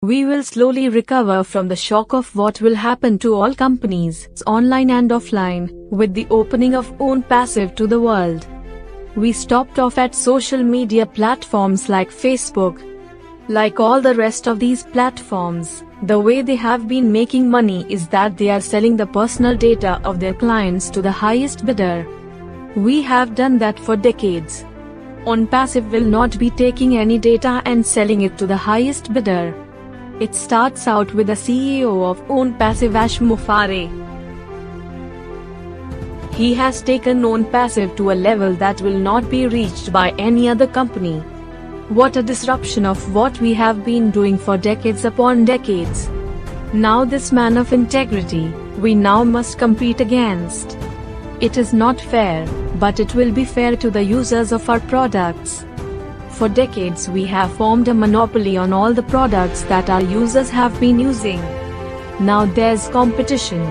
We will slowly recover from the shock of what will happen to all companies, online and offline, with the opening of ONPASSIVE to the world. We stopped off at social media platforms like Facebook. Like all the rest of these platforms, the way they have been making money is that they are selling the personal data of their clients to the highest bidder. We have done that for decades. ONPASSIVE will not be taking any data and selling it to the highest bidder. It starts out with the CEO of ONPASSIVE, Ash Mufareh. He has taken ONPASSIVE to a level that will not be reached by any other company. What a disruption of what we have been doing for decades upon decades. Now this man of integrity, we now must compete against. It is not fair, but it will be fair to the users of our products. For decades we have formed a monopoly on all the products that our users have been using. Now there's competition.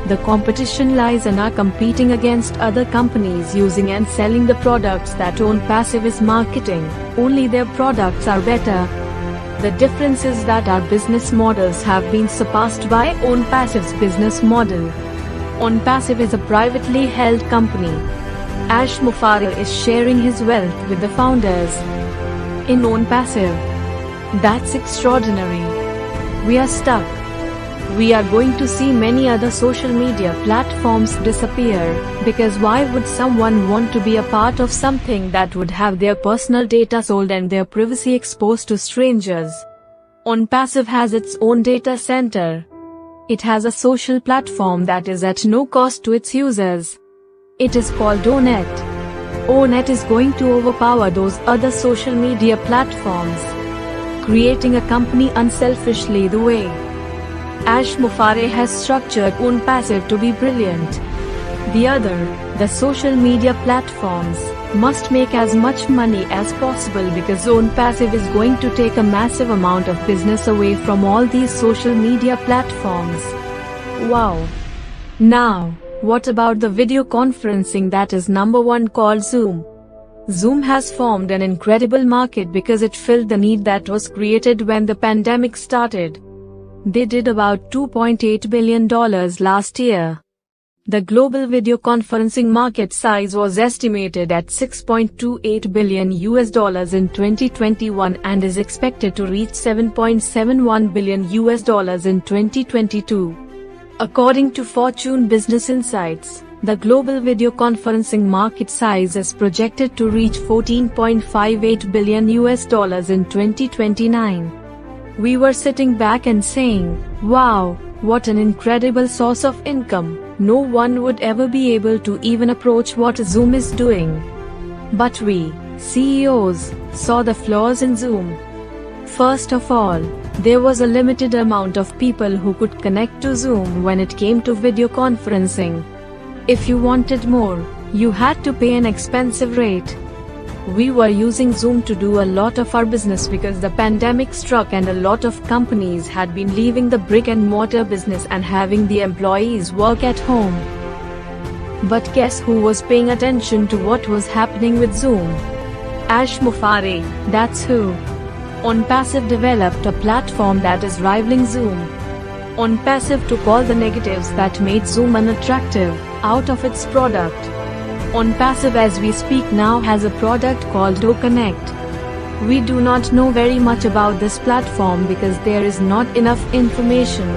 The competition lies in our competing against other companies using and selling the products that ONPASSIVE is marketing. Only their products are better. The difference is that our business models have been surpassed by ONPASSIVE's business model. ONPASSIVE is a privately held company. Ash Mufareh is sharing his wealth with the founders in ONPASSIVE. That's extraordinary. We are stuck. We are going to see many other social media platforms disappear, because why would someone want to be a part of something that would have their personal data sold and their privacy exposed to strangers? ONPASSIVE has its own data center. It has a social platform that is at no cost to its users. It is called ONET. ONET is going to overpower those other social media platforms, creating a company unselfishly the way Ash Mufareh has structured ONPASSIVE to be brilliant. The social media platforms, must make as much money as possible because ONPASSIVE is going to take a massive amount of business away from all these social media platforms. Wow! Now, what about the video conferencing that is number one called Zoom? Zoom has formed an incredible market because it filled the need that was created when the pandemic started. They did about $2.8 billion last year. The global video conferencing market size was estimated at $6.28 billion in 2021 and is expected to reach $7.71 billion in 2022. According to Fortune Business Insights, the global video conferencing market size is projected to reach $14.58 billion in 2029. We were sitting back and saying, wow, what an incredible source of income. No one would ever be able to even approach what Zoom is doing. But we, CEOs, saw the flaws in Zoom. First of all, there was a limited amount of people who could connect to Zoom when it came to video conferencing. If you wanted more, you had to pay an expensive rate. We were using Zoom to do a lot of our business because the pandemic struck and a lot of companies had been leaving the brick-and-mortar business and having the employees work at home. But guess who was paying attention to what was happening with Zoom? Ash Mufareh, that's who. ONPASSIVE developed a platform that is rivaling Zoom. ONPASSIVE took all the negatives that made Zoom unattractive out of its product. ONPASSIVE as we speak now has a product called OConnect. We do not know very much about this platform because there is not enough information.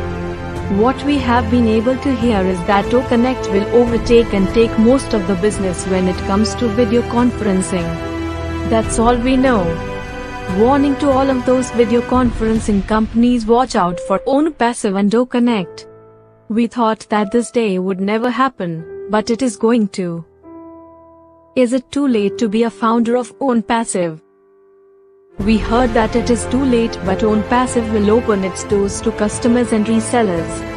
What we have been able to hear is that OConnect will overtake and take most of the business when it comes to video conferencing. That's all we know. Warning to all of those video conferencing companies, watch out for ONPASSIVE and OConnect. We thought that this day would never happen, but it is going to. Is it too late to be a founder of ONPASSIVE? We heard that it is too late, but ONPASSIVE will open its doors to customers and resellers.